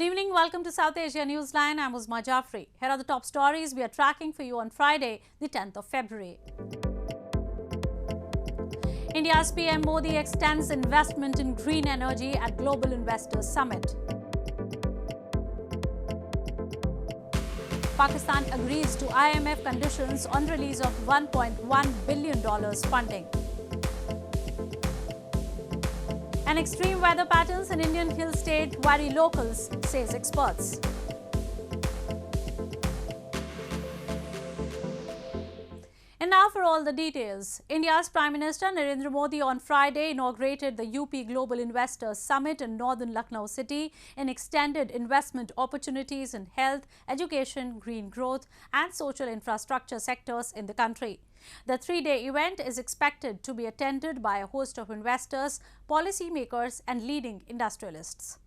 Good evening. Welcome to South Asia Newsline. I'm Uzma Jafri. Here are the top stories we are tracking for you on Friday, the 10th of February. India's PM Modi extends investment in green energy at Global Investors Summit. Pakistan agrees to IMF conditions on release of $1.1 billion funding. And extreme weather patterns in Indian hill state vary locals, says experts. And now for all the details. India's Prime Minister Narendra Modi on Friday inaugurated the UP Global Investors Summit in northern Lucknow city and extended investment opportunities in health, education, green growth and social infrastructure sectors in the country. The three-day event is expected to be attended by a host of investors, policymakers and leading industrialists.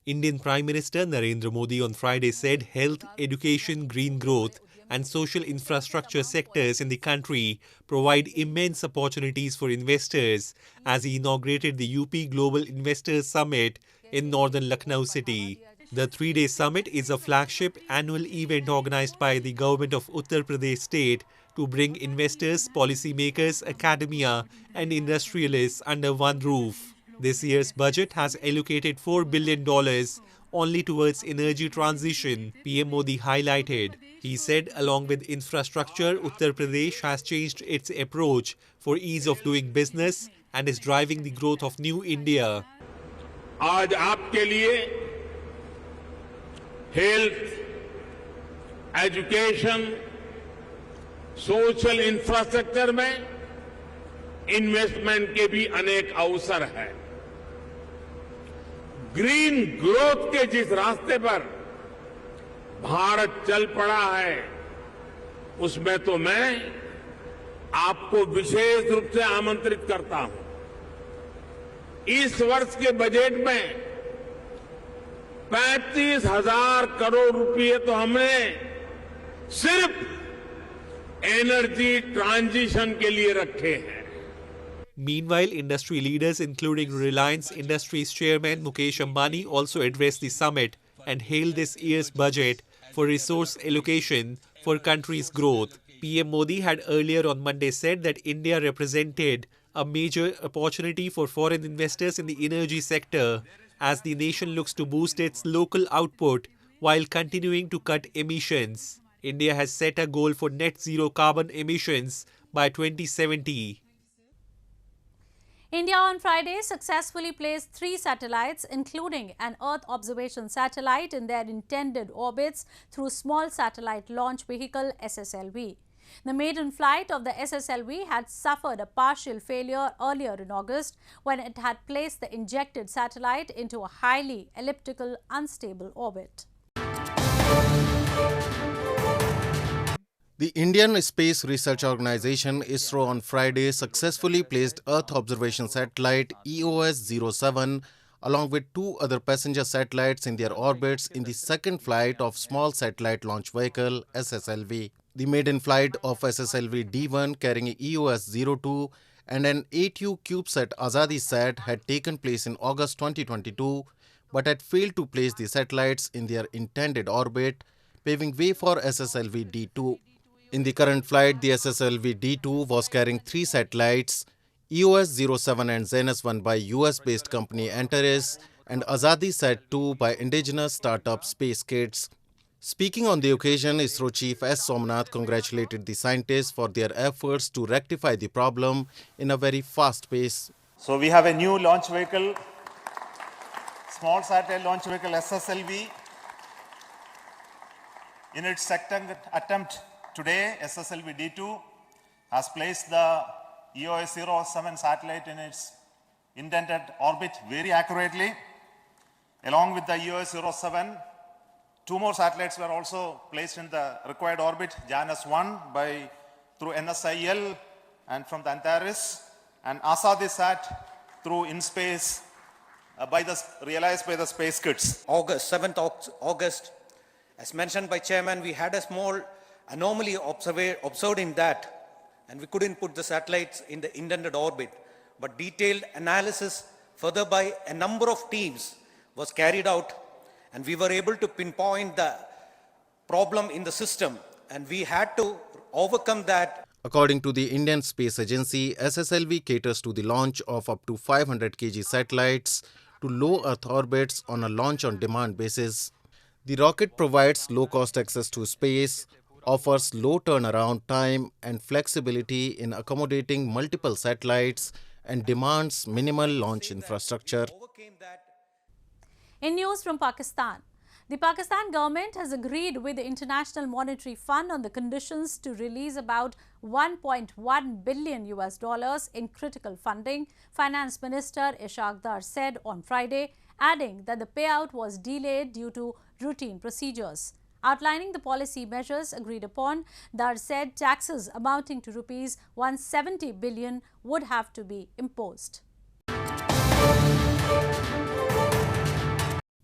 Indian Prime Minister Narendra Modi on Friday said health, education, green growth and social infrastructure sectors in the country provide immense opportunities for investors as he inaugurated the UP Global Investors Summit in northern Lucknow city. The three-day summit is a flagship annual event organized by the government of Uttar Pradesh state to bring investors, policymakers, academia and industrialists under one roof. This year's budget has allocated $4 billion only towards energy transition, PM Modi highlighted. He said along with infrastructure, Uttar Pradesh has changed its approach for ease of doing business and is driving the growth of New India. आज आपके लिए health, education, social infrastructure में investment के भी अनेक अवसर हैं। Green growth के जिस रास्ते पर भारत चल पड़ा है, उसमें तो मैं आपको विशेष रूप से आमंत्रित करता हूं। इस वर्ष के बजट में 35,000 करोड़ रुपए तो हमने सिर्फ एनर्जी ट्रांजिशन के लिए रखे हैं। Meanwhile, industry leaders including Reliance Industries chairman Mukesh Ambani also addressed the summit and hailed this year's budget for resource allocation for country's growth. PM Modi had earlier on Monday said that India represented a major opportunity for foreign investors in the energy sector as the nation looks to boost its local output while continuing to cut emissions. India has set a goal for net zero carbon emissions by 2070. India on Friday successfully placed 3 satellites, including an Earth observation satellite, in their intended orbits through Small Satellite Launch Vehicle-SSLV. The maiden flight of the SSLV had suffered a partial failure earlier in August when it had placed the injected satellite into a highly elliptical, unstable orbit. The Indian Space Research Organisation ISRO on Friday successfully placed Earth observation satellite EOS-07 along with 2 other passenger satellites in their orbits in the second flight of Small Satellite Launch Vehicle-SSLV. The maiden flight of SSLV D1 carrying EOS-02 and an 8U CubeSat Azadi sat had taken place in August 2022 but had failed to place the satellites in their intended orbit, paving way for SSLV D2. In the current flight, the SSLV D2 was carrying 3 satellites, EOS-07 and Zenus-1 by US-based company Antares and Azadi Sat-2 by indigenous startup Space Kids. Speaking on the occasion, ISRO Chief S. Somnath congratulated the scientists for their efforts to rectify the problem in a very fast pace. So we have a new launch vehicle, Small Satellite Launch Vehicle-SSLV. In its second attempt today, SSLV D2 has placed the EOS-07 satellite in its intended orbit very accurately. Along with the EOS-07, 2 more satellites were also placed in the required orbit, Janus-1 through NSIL and from the Antares, and Azadi Sat through InSpace realized by the Space Kids. 7th August, as mentioned by Chairman, we had a small anomaly observed in that, and we couldn't put the satellites in the intended orbit. But detailed analysis further by a number of teams was carried out, and we were able to pinpoint the problem in the system, and we had to overcome that. According to the Indian Space Agency, SSLV caters to the launch of up to 500 kg satellites to low Earth orbits on a launch-on-demand basis. The rocket provides low-cost access to space, offers low turnaround time and flexibility in accommodating multiple satellites, and demands minimal launch infrastructure. In news from Pakistan, the Pakistan government has agreed with the International Monetary Fund on the conditions to release about $1.1 billion in critical funding, Finance Minister Ishaq Dar said on Friday, adding that the payout was delayed due to routine procedures. Outlining the policy measures agreed upon, Dar said taxes amounting to Rs 170 billion would have to be imposed.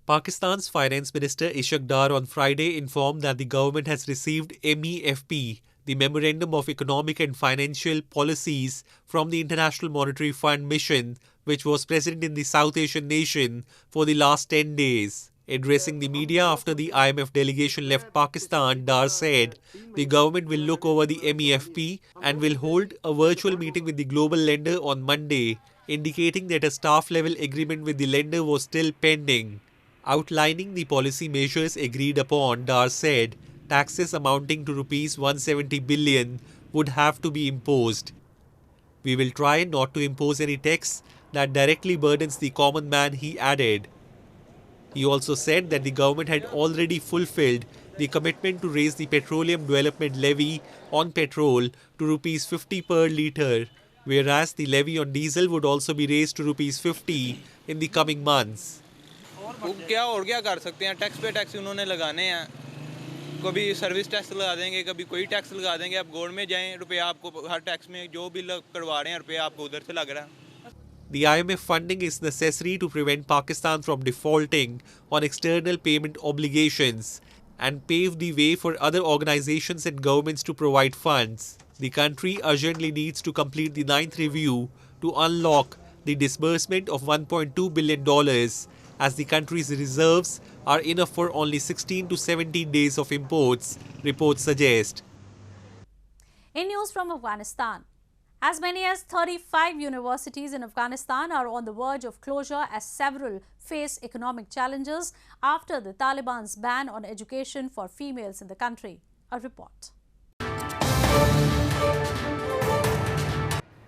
Pakistan's Finance Minister Ishaq Dar on Friday informed that the government has received MEFP, the Memorandum of Economic and Financial Policies from the International Monetary Fund mission, which was present in the South Asian nation for the last 10 days. Addressing the media after the IMF delegation left Pakistan, Dar said the government will look over the MEFP and will hold a virtual meeting with the global lender on Monday, indicating that a staff-level agreement with the lender was still pending. Outlining the policy measures agreed upon, Dar said taxes amounting to Rs 170 billion would have to be imposed. We will try not to impose any tax that directly burdens the common man, he added. He also said that the government had already fulfilled the commitment to raise the Petroleum Development Levy on petrol to Rs 50 per litre, whereas the levy on diesel would also be raised to Rs 50 in the coming months. क्या और क्या कर सकते हैं, tax पे tax उन्होंने लगाने हैं, कभी सर्विस टैक्स लगा देंगे, कभी कोई टैक्स लगा देंगे, आप गोल्ड में जाएं, रुपया आपको हर टैक्स में जो भी करवा रहे हैं रुपया आपको उधर से लग रहा है. The IMF funding is necessary to prevent Pakistan from defaulting on external payment obligations and pave the way for other organizations and governments to provide funds. The country urgently needs to complete the 9th review to unlock the disbursement of $1.2 billion, as the country's reserves are enough for only 16 to 17 days of imports, reports suggest. In news from Afghanistan, as many as 35 universities in Afghanistan are on the verge of closure as several face economic challenges after the Taliban's ban on education for females in the country. A report.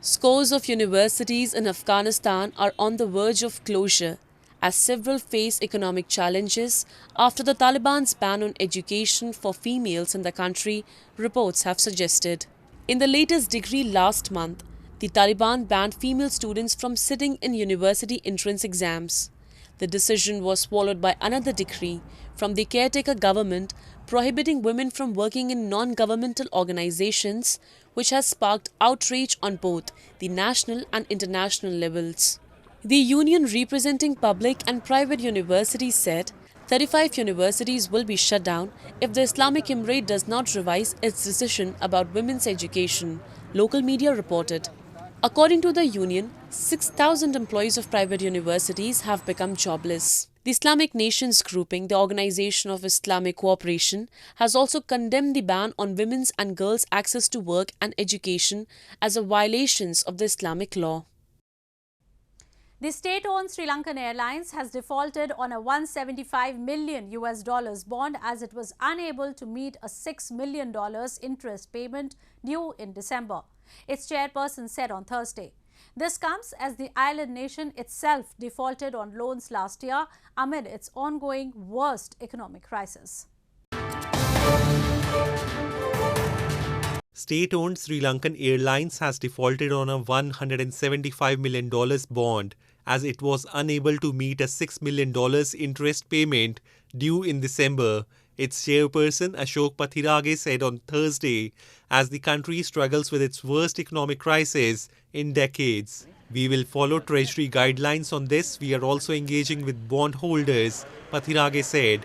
Scores of universities in Afghanistan are on the verge of closure as several face economic challenges after the Taliban's ban on education for females in the country, reports have suggested. In the latest decree last month, the Taliban banned female students from sitting in university entrance exams. The decision was followed by another decree from the caretaker government prohibiting women from working in non-governmental organizations, which has sparked outrage on both the national and international levels. The union representing public and private universities said 35 universities will be shut down if the Islamic Emirate does not revise its decision about women's education, local media reported. According to the union, 6,000 employees of private universities have become jobless. The Islamic Nations grouping, the Organization of Islamic Cooperation, has also condemned the ban on women's and girls' access to work and education as a violation of the Islamic law. The state-owned SriLankan Airlines has defaulted on a $175 million bond as it was unable to meet a $6 million interest payment due in December, its chairperson said on Thursday. This comes as the island nation itself defaulted on loans last year amid its ongoing worst economic crisis. State-owned SriLankan Airlines has defaulted on a $175 million bond as it was unable to meet a $6 million interest payment due in December, its chairperson Ashok Pathirage said on Thursday, as the country struggles with its worst economic crisis in decades. We will follow Treasury guidelines on this. We are also engaging with bondholders, Pathirage said.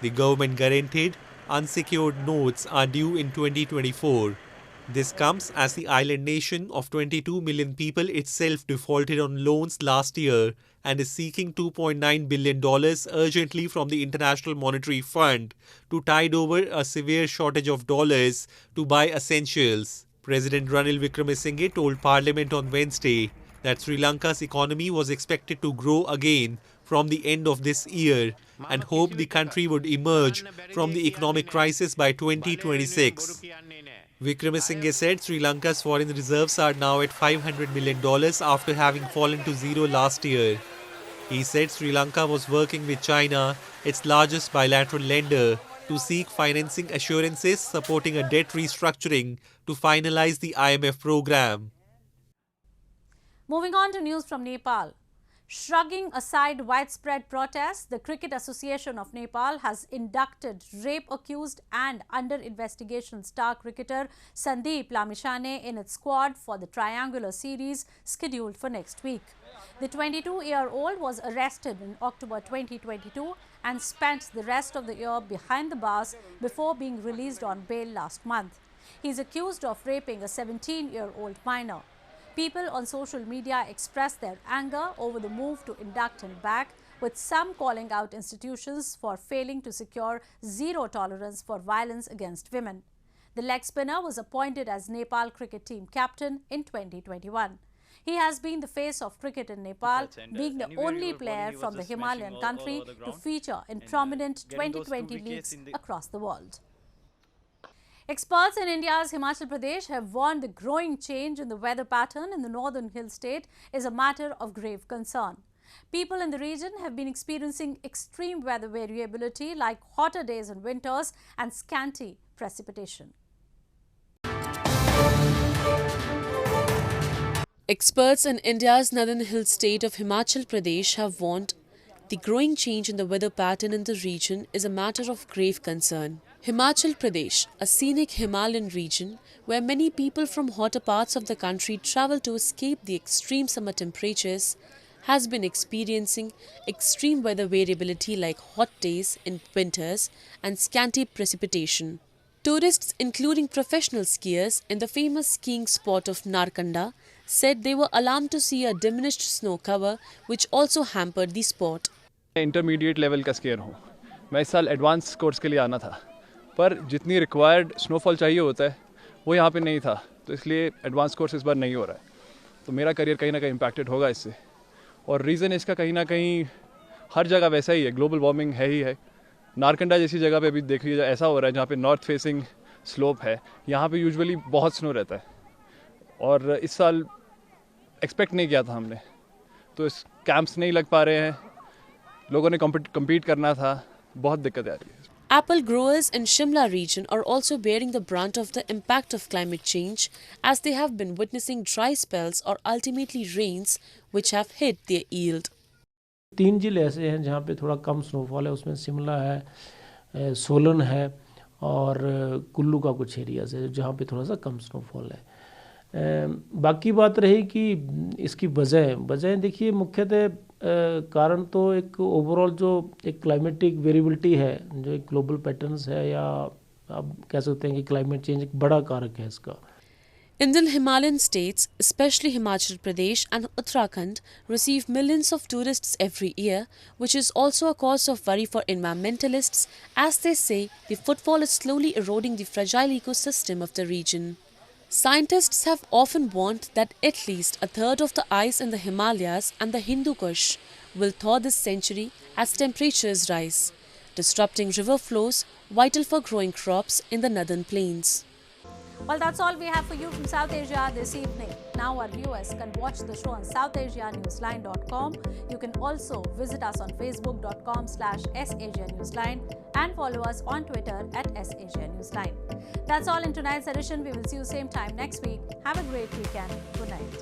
The government guaranteed unsecured notes are due in 2024. This comes as the island nation of 22 million people itself defaulted on loans last year and is seeking $2.9 billion urgently from the International Monetary Fund to tide over a severe shortage of dollars to buy essentials. President Ranil Wickremesinghe told Parliament on Wednesday that Sri Lanka's economy was expected to grow again from the end of this year and hoped the country would emerge from the economic crisis by 2026. Wickremesinghe said Sri Lanka's foreign reserves are now at $500 million after having fallen to zero last year. He said Sri Lanka was working with China, its largest bilateral lender, to seek financing assurances supporting a debt restructuring to finalize the IMF program. Moving on to news from Nepal. Shrugging aside widespread protests, the Cricket Association of Nepal has inducted rape-accused and under-investigation star cricketer Sandeep Lamichhane in its squad for the triangular series scheduled for next week. The 22-year-old was arrested in October 2022 and spent the rest of the year behind the bars before being released on bail last month. He is accused of raping a 17-year-old minor. People on social media expressed their anger over the move to induct him back, with some calling out institutions for failing to secure zero tolerance for violence against women. The leg spinner was appointed as Nepal cricket team captain in 2021. He has been the face of cricket in Nepal, being the only player from the Himalayan country to feature in prominent 2020 leagues across the world. Experts in India's Himachal Pradesh have warned the growing change in the weather pattern in the northern hill state is a matter of grave concern. People in the region have been experiencing extreme weather variability like hotter days and winters and scanty precipitation. Experts in India's northern hill state of Himachal Pradesh have warned the growing change in the weather pattern in the region is a matter of grave concern. Himachal Pradesh, a scenic Himalayan region where many people from hotter parts of the country travel to escape the extreme summer temperatures, has been experiencing extreme weather variability like hot days in winters and scanty precipitation. Tourists, including professional skiers in the famous skiing spot of Narendra, said they were alarmed to see a diminished snow cover, which also hampered the sport. Intermediate level का skier हूँ. मैं इस साल advance course के लिए आना था, पर जितनी रिक्वायर्ड स्नोफॉल चाहिए होता है वो यहाँ पे नहीं था, तो इसलिए एडवांस कोर्स इस बार नहीं हो रहा है. तो मेरा करियर कहीं ना कहीं इम्पैक्टेड होगा इससे. और रीज़न इसका कहीं ना कहीं हर जगह वैसा ही है, ग्लोबल वार्मिंग है ही है. नारकंडा जैसी जगह पे अभी देखिए ऐसा हो रहा है जहाँ पे नॉर्थ फेसिंग स्लोप है, यहाँ पे यूजुअली बहुत स्नो रहता है और इस साल एक्सपेक्ट नहीं किया था हमने, तो इस कैंप्स नहीं लग पा रहे हैं, लोगों ने compete करना था, बहुत दिक्कत आ रही है. Apple growers in Shimla region are also bearing the brunt of the impact of climate change as they have been witnessing dry spells or ultimately rains which have hit their yield. 3 जिले ऐसे हैं जहाँ पे थोड़ा कम snowfall है, उसमें शिमला है, सोलन है और कुल्लू का कुछ एरियाज है जहाँ पे थोड़ा सा कम स्नोफॉल है. बाकी बात रही कि इसकी वजह देखिए मुख्यतः कारण तो एक ओवरऑल जो एक क्लाइमेटिक वेरिएबिलिटी है, जो एक ग्लोबल पैटर्न्स है, या आप कह सकते हैं कि क्लाइमेट चेंज एक बड़ा कारक है इसका. Indian Himalayan states, especially Himachal Pradesh and Uttarakhand, receive millions of tourists every year, which is also a cause of worry for environmentalists, as they say the footfall is slowly eroding the fragile ecosystem of the region. Scientists have often warned that at least a third of the ice in the Himalayas and the Hindu Kush will thaw this century as temperatures rise, disrupting river flows vital for growing crops in the northern plains. Well, that's all we have for you from South Asia this evening. Now our viewers can watch the show on SouthAsiaNewsline.com. You can also visit us on Facebook.com/SAsiaNewsline and follow us on Twitter @SAsiaNewsline. That's all in tonight's edition. We will see you same time next week. Have a great weekend. Good night.